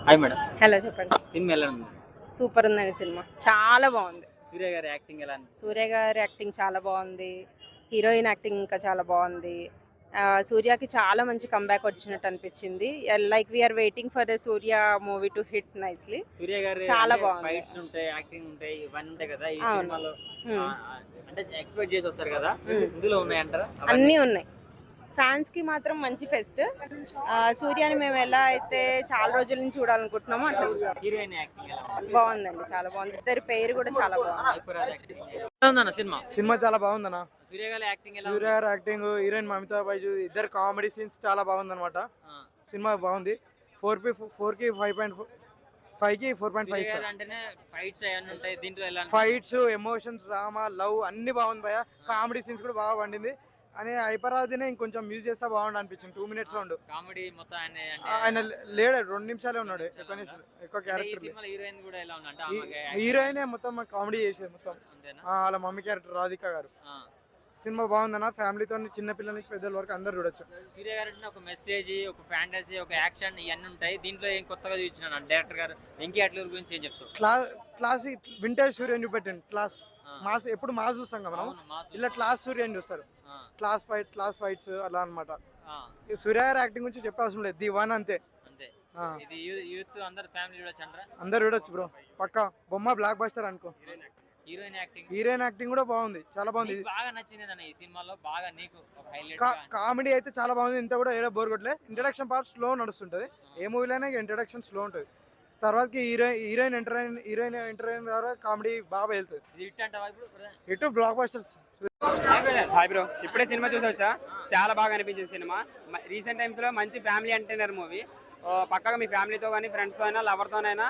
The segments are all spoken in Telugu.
Hi madam. హలో చెప్పండి. సినిమా ఎలా ఉంది? సూపర్ ఉందండి సినిమా. చాలా బాగుంది. సూర్య గారి యాక్టింగ్ ఎలా ఉంది? సూర్య గారి యాక్టింగ్ చాలా బాగుంది. హీరోయిన్ యాక్టింగ్ ఇంకా చాలా బాగుంది. సూర్యకి చాలా మంచి కంబ్యాక్ వచ్చినట్టు అనిపించింది. Like we are waiting for the Surya movie to hit nicely. Surya గారి చాలా బాగుంది. ఫైట్స్ ఉంటాయి, యాక్టింగ్ ఉంటాయి, ఇవన్నీ ఉంటాయి కదా ఈ అవును. సినిమాలో. అంటే ఎక్స్పెక్ట్ చేసి వస్తారు కదా, ఇందులో ఉన్నాయంటారా? అన్నీ ఉన్నాయి. ఫ్యాన్స్కి మాత్రం మంచి ఫెస్ట్. సూర్యని మేము ఎలా అయితే చాలా రోజుల నుంచి చూడాలనుకుంటున్నామో అట్లా హీరోయిన్ యాక్టింగ్ ఎలా ఉంది? బాగుందండి, చాలా బాగుంది. ఇద్దరి పేరు కూడా చాలా బాగుంది. హైపరాజ్ యాక్టింగ్ ఎలా ఉందన్న సినిమా? సినిమా చాలా బాగుందన్న. సూర్య గారి యాక్టింగ్ ఎలా సూర్య గారి యాక్టింగ్, హీరోయిన్ మమితా బైజు, ఇద్దరు కామెడీ సీన్స్ చాలా బాగుందన్నమాట. సినిమా బాగుంది. 4కి 5కి 4.5. అంటేనే ఫైట్స్ అవన్నీ ఉంటాయి, దీంట్లో ఎలా ఫైట్స్, ఎమోషన్స్, డ్రామా, లవ్ అన్ని బాగుంది భయ. కామెడీ సీన్స్ కూడా బాగా పండింది. అని హైపరాజ్నే ఇంకొంచెం మ్యూజ్ చేస్తే బాగుండు అనిపించింది. 2 minutes ఉండు. కామెడీ మొత్తం ఆయన లేడు, 2 నిమిషాలే ఉన్నాడు. ఎక్కువ క్యారెక్టర్. హీరోయిన్ కూడా ఎలా ఉందంటే హీరోయినే మొత్తం కామెడీ చేసేది మొత్తం. వాళ్ళ మమ్మీ క్యారెక్టర్ రాధిక గారు. సినిమా బాగుందన్న. ఫ్యామిలీతో చిన్న పిల్లల నుంచి పెద్దల వరకు అందరు చూడొచ్చు. సూర్య గారు ఒక మెసేజ్, ఒక ఫ్యాంటసీ, ఒక యాక్షన్ ఇవన్నీ ఉంటాయి. దీంట్లో ఏం కొత్తగా చూపించిన డైరెక్టర్ గారు వెంకీ అట్లూరి గురించి ఏం చెప్తారు? క్లాసిక్ వింటేజ్ సూర్యని చూపెట్టండి. క్లాస్ మాస్, ఎప్పుడు మాస్ చూస్తాం కదా మనం, ఇలా క్లాస్ సూర్యని చూస్తారు. క్లాస్ ఫైట్స్ అలా అనమాట. సూర్య గారి యాక్టింగ్ గురించి చెప్పే అవసరం లేదు, ది వన్ అంతే. ఇది యూత్ అందరు ఫ్యామిలీ చూడొచ్చు అంటారా? అందరు చూడొచ్చు బ్రో, పక్కా బొమ్మ బ్లాక్ బస్టర్ అనుకో. హీరోయిన్ యాక్టింగ్ కూడా బాగుంది, చాలా బాగుంది. బాగా నచ్చింది ఈ సినిమాలో, బాగా నీకు ఒక హైలైట్. కామెడీ అయితే చాలా బాగుంది. ఇంత కూడా ఏదో బోర్ కొట్టలే. ఇంట్రడక్షన్ పార్ట్ స్లో నడుస్తుంటది. ఏ మూవీలోనే ఇంట్రడక్షన్ స్లో ఉంటుంది. తర్వాతకి హీరోయిన్ ఎంటర్ అయిన తర్వాత కామెడీ బాగా వెళ్తుంది. ఇటు బ్లాక్ బస్టర్స్. హాయ్ బ్రో, ఇప్పుడే సినిమా చూసి వచ్చా. చాలా బాగా అనిపించింది సినిమా. రీసెంట్ టైమ్స్ లో మంచి ఫ్యామిలీ ఎంటర్టైనర్ మూవీ. పక్కగా మీ ఫ్యామిలీతో కానీ, ఫ్రెండ్స్తో అయినా, లవర్తోనైనా,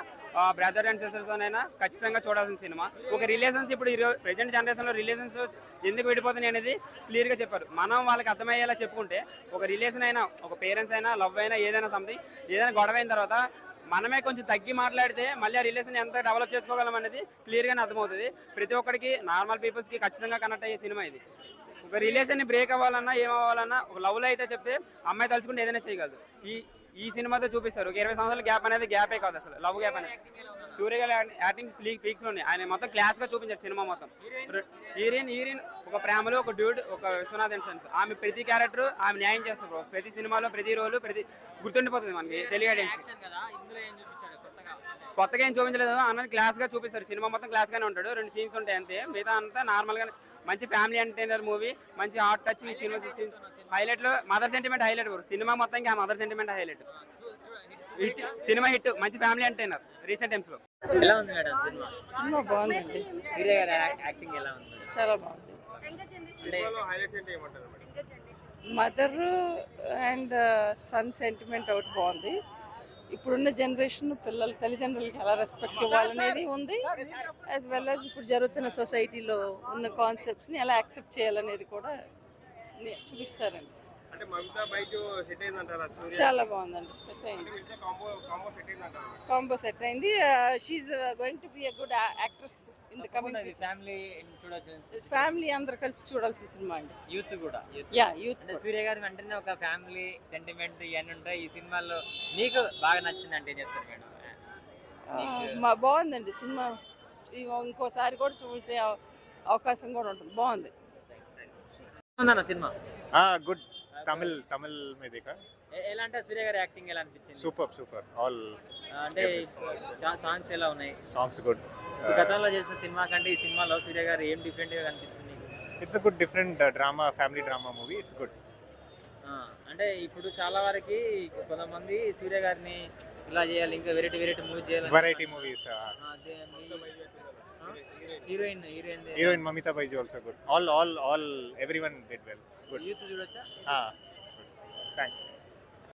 బ్రదర్ అండ్ సిస్టర్స్తోనైనా ఖచ్చితంగా చూడాల్సిన సినిమా. ఒక రిలేషన్స్, ఇప్పుడు ప్రెజెంట్ జనరేషన్లో రిలేషన్స్ ఎందుకు విడిపోతున్నాయి అనేది క్లియర్గా చెప్పారు. మనం వాళ్ళకి అర్థమయ్యేలా చెప్పుకుంటే, ఒక రిలేషన్ అయినా, ఒక పేరెంట్స్ అయినా, లవ్ అయినా, ఏదైనా సంథింగ్, ఏదైనా గొడవ అయిన తర్వాత మనమే కొంచెం తగ్గి మాట్లాడితే మళ్ళీ ఆ రిలేషన్ ఎంత డెవలప్ చేసుకోగలం అనేది క్లియర్గానే అర్థమవుతుంది. ప్రతి ఒక్కరికి, నార్మల్ పీపుల్స్కి ఖచ్చితంగా కనెక్ట్ అయ్యే సినిమా ఇది. ఒక రిలేషన్ని బ్రేక్ అవ్వాలన్నా, ఏమవ్వాలన్నా, ఒక లవ్లో అయితే చెప్తే అమ్మాయి తలుచుకుంటే ఏదైనా చేయగలదు. ఈ సినిమాతో చూపిస్తారు. ఒక 20 సంవత్సరాల గ్యాప్ అనేది గ్యాపే కాదు, అసలు లవ్ గ్యాప్ అనేది. సూర్య గారి యాక్టింగ్ పీక్స్లో ఉన్నాయి. ఆయన మొత్తం క్లాస్గా చూపించారు సినిమా మొత్తం. హీరోయిన్ ఒక ప్రేమలో, ఒక డ్యూడ్, ఒక విశ్వనాథ్ అండ్ సన్స్. ఆమె ప్రతి క్యారెక్టర్ ఆమె న్యాయం చేస్తారు. ప్రతి సినిమాలో, ప్రతి రోలు, ప్రతి గుర్తుండిపోతుంది మనకి. తెలియదు కొత్తగా ఏం చూపించలేదు. అన్న క్లాస్గా చూపిస్తారు. సినిమా మొత్తం క్లాస్గానే ఉంటాడు. 2 సీన్స్ ఉంటాయి అంతే. మిగతా అంతా నార్మల్గా మంచి ఫ్యామిలీ ఎంటర్టైనర్ మూవీ. మంచి హార్ట్ టచింగ్ సినిమా. హైలైట్లో మదర్ సెంటిమెంట్ హైలైట్. సినిమా మొత్తం ఆ మదర్ సెంటిమెంట్ హైలైట్. సినిమా హిట్, మంచి ఫ్యామిలీ ఎంటర్టైనర్ రీసెంట్ టైమ్స్ లో. ఎలా ఉంది మేడం సినిమా? సినిమా బాగుందండి. సూర్య గారి యాక్టింగ్ ఎలా ఉంది? చాలా బాగుంది. మదర్ అండ్ సన్ సెంటిమెంట్ ఒకటి బాగుంది. ఇప్పుడున్న జనరేషన్ పిల్లలు తల్లిదండ్రులకి ఎలా రెస్పెక్ట్ ఇవ్వాలనేది ఉంది. యాజ్ వెల్ యాజ్ ఇప్పుడు జరుగుతున్న సొసైటీలో ఉన్న కాన్సెప్ట్స్ని ఎలా యాక్సెప్ట్ చేయాలనేది కూడా చూపిస్తారండి. చాలా బాగుందండి. సెట్ అయింది, కాంబో సెట్ అయింది. She's going to be a good actress in the coming. Family అందరు కలిసి చూడాల్సిన సినిమా అండి. యూత్ కూడా, యూత్. సూర్య గారి వెంటనే ఒక ఫ్యామిలీ సెంటిమెంట్ ఇవన్నీ ఉంటాయి. ఈ సినిమాలో నీకు బాగా నచ్చింది అంటే చెప్తారు మేడం? బాగుందండి సినిమా. ఇంకోసారి కూడా చూసే అవకాశం కూడా ఉంటుంది. బాగుంది సినిమా. గుడ్. తమిళ్ మీద ఎలా అంటే సూర్య గారి యాక్టింగ్ ఎలా అనిపించింది? Super all. అంటే సాంగ్స్ ఎలా ఉన్నాయి? Songs good. గతంలో చేసిన సినిమా కంటే ఈ సినిమాలో సూర్య గారు ఏం డిఫరెంట్ గా కనిపించింది? It's good, different drama, family drama movie. It's good. అంటే ఇప్పుడు చాలా వరకు కొంతమంది సూర్య గారిని ఇలా చేయాలి, ఇంకా వెరైటీ మూవీ చేయాలి. Variety movies. Heroine Mamitha Baiju also good. All everyone did well. Good. Youth చూడొచ్చా? థాంక్స్.